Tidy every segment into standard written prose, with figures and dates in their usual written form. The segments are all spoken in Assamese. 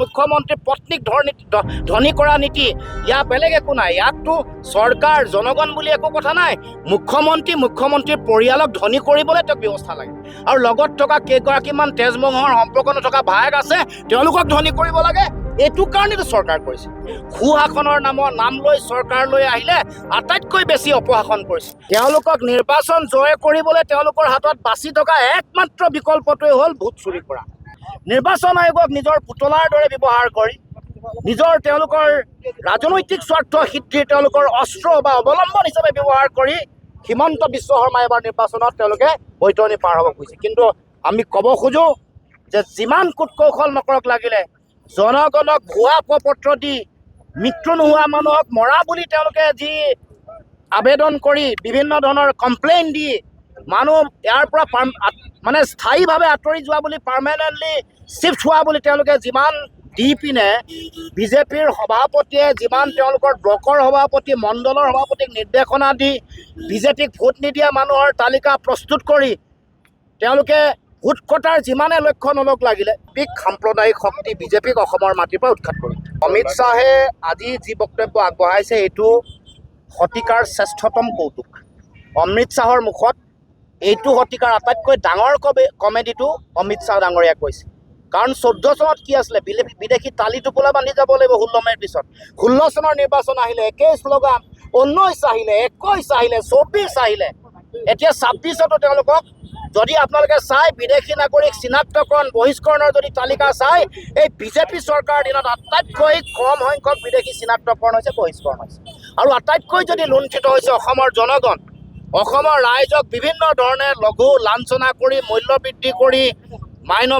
মুখ্যমন্ত্ৰী পত্নীক ধনী কৰা নীতি ইয়াৰ বেলেগ একো নাই। ইয়াততো চৰকাৰ জনগণ বুলি একো কথা নাই। মুখ্যমন্ত্ৰীৰ পৰিয়ালক ধনী কৰিবলৈ তেওঁক ব্যৱস্থা লাগে। আৰু লগত থকা কেইগৰাকীমান তেজমঙহৰ সম্পৰ্ক নথকা ভায়েক আছে, তেওঁলোকক ধনী কৰিব লাগে। এইটো কাৰণেতো চৰকাৰ কৰিছে। সুশাসনৰ নাম লৈ চৰকাৰলৈ আহিলে আটাইতকৈ বেছি অপশাসন কৰিছে। তেওঁলোকক নিৰ্বাচন জয় কৰিবলৈ তেওঁলোকৰ হাতত বাচি থকা একমাত্ৰ বিকল্পটোৱে হ'ল ভোট চুৰি কৰা। নিৰ্বাচন আয়োগক নিজৰ পুতলাৰ দৰে ব্যৱহাৰ কৰি তেওঁলোকৰ ৰাজনৈতিক স্বাৰ্থ সিদ্ধিৰ তেওঁলোকৰ অস্ত্ৰ বা অৱলম্বন হিচাপে ব্যৱহাৰ কৰি হিমন্ত বিশ্ব শৰ্মা এবাৰ নিৰ্বাচনত তেওঁলোকে বৈতৰণি পাৰ হ'ব খুজিছে। কিন্তু আমি ক'ব খোজোঁ যে যিমান কুট কৌশল নকৰক লাগিলে, জনগণক ভুৱা পত্ৰ দি মৃত্যু নোহোৱা মানুহক মৰা বুলি তেওঁলোকে যি আবেদন কৰি বিভিন্ন ধৰণৰ কমপ্লেইন দি মানুহ ইয়াৰ পৰা মানে স্থায়ীভাৱে আঁতৰি যোৱা বুলি, পাৰ্মানেণ্টলি শ্বিফ্ট হোৱা বুলি তেওঁলোকে যিমান দি পিনে বিজেপিৰ সভাপতিয়ে যিমান তেওঁলোকৰ ব্লকৰ সভাপতি, মণ্ডলৰ সভাপতিক নিৰ্দেশনা দি বিজেপিক ভোট নিদিয়া মানুহৰ তালিকা প্ৰস্তুত কৰি তেওঁলোকে ভোট কটাৰ যিমানে লক্ষ্য নলক লাগিলে সাম্প্ৰদায়িক শক্তি বিজেপিক অসমৰ মাটিৰ পৰা উৎখাত কৰি অমিত শ্বাহে আজি যি বক্তব্য আগবঢ়াইছে এইটো শতিকাৰ শ্ৰেষ্ঠতম কৌতুক। অমিত শ্বাহৰ মুখত এইটো শতিকাৰ আটাইতকৈ ডাঙৰ কমেডিটো অমিত শ্বাহ ডাঙৰীয়াই কৈছে। কাৰণ 14 চনত কি আছিলে, বিদেশী তালি টোপোলা বান্ধি যাব লাগিব 16 মেৰ পিছত। 16 চনৰ নিৰ্বাচন আহিলে একেই শ্লোগান, 19 আহিলে, 21 আহিলে, 24 আহিলে, এতিয়া 26তো তেওঁলোকক যদি আপোনালোকে চাই বিদেশী নাগৰিক চিনাক্তকৰণ বহিষ্কৰণৰ যদি তালিকা চাই, এই বিজেপি চৰকাৰৰ দিনত আটাইতকৈ কম সংখ্যক বিদেশী চিনাক্তকৰণ হৈছে, বহিষ্কৰণ হৈছে। আৰু আটাইতকৈ যদি লুণ্ঠিত হৈছে অসমৰ জনগণ, অসমৰ ৰাইজক বিভিন্ন ধৰণে লঘু লাঞ্ছনা কৰি, মূল্য বৃদ্ধি কৰি,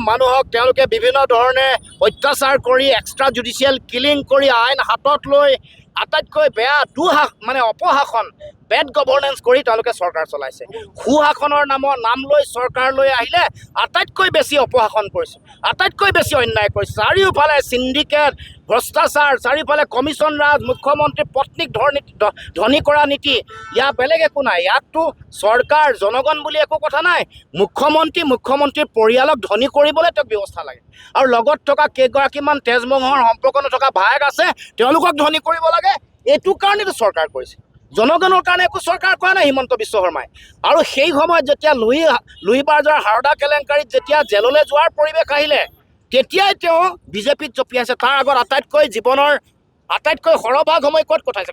মানুহক তেওঁলোকে বিভিন্ন ধৰণে অত্যাচাৰ কৰি, এক্সট্ৰা জুডিচিয়েল কিলিং কৰি, আইন হাতত লৈ আটাইতকৈ বেয়া অপশাসন, বেড গভৰ্নেন্স কৰি তেওঁলোকে চৰকাৰ চলাইছে। সুশাসনৰ নাম লৈ চৰকাৰলৈ আহিলে আটাইতকৈ বেছি অপশাসন কৰিছে, আটাইতকৈ বেছি অন্যায় কৰিছে। চাৰিওফালে চিণ্ডিকেট, ভ্ৰষ্টাচাৰ, চাৰিওফালে কমিশ্যন ৰাজ, মুখ্যমন্ত্ৰী পত্নীক ধনী কৰা নীতি ইয়াৰ বেলেগ একো নাই। ইয়াততো চৰকাৰ জনগণ বুলি একো কথা নাই। মুখ্যমন্ত্ৰীৰ পৰিয়ালক ধনী কৰিবলৈ তেওঁক ব্যৱস্থা লাগে। আৰু লগত থকা কেইগৰাকীমান তেজমঙহৰ সম্পৰ্ক নথকা ভায়েক আছে, তেওঁলোকক ধনী কৰিব লাগে। এইটো কাৰণেতো চৰকাৰ কৰিছে। জনগণৰ কাৰণে একো চৰকাৰ কৰা নাই হিমন্ত বিশ্ব শৰ্মাই। আৰু সেই সময়ত যেতিয়া লুই বাৰ্জাৰ হাৰদা কেলেংকাৰীত যেতিয়া জেললৈ যোৱাৰ পৰিৱেশ আহিলে, তেতিয়াই তেওঁ বিজেপিত জঁপিয়াইছে। তাৰ আগত জীৱনৰ আটাইতকৈ সৰহভাগ সময় ক'ত কটাইছে?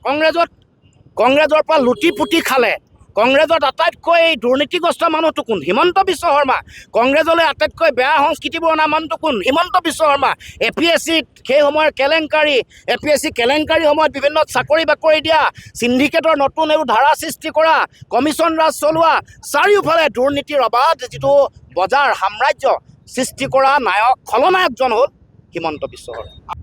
কংগ্ৰেছৰ পৰা লুটি পুটি খালে। কংগ্ৰেছত আটাইতকৈ দুৰ্নীতিগ্ৰস্ত মানুহটো কোন? হিমন্ত বিশ্ব শৰ্মা। কংগ্ৰেছলৈ আটাইতকৈ বেয়া সংস্কৃতিবোৰ অনা মানুহটো কোন? হিমন্ত বিশ্ব শৰ্মা। APSCত সেই সময়ৰ কেলেংকাৰী, APSC কেলেংকাৰী সময়ত বিভিন্ন চাকৰি বাকৰি দিয়া, চিণ্ডিকেটৰ নতুন এইবোৰ ধাৰা সৃষ্টি কৰা, কমিশ্যন ৰাজ চলোৱা, চাৰিওফালে দুৰ্নীতিৰ অবাধ যিটো বজাৰ সাম্ৰাজ্য সৃষ্টি কৰা খলনায়কজন হ'ল হিমন্ত বিশ্ব শৰ্মা।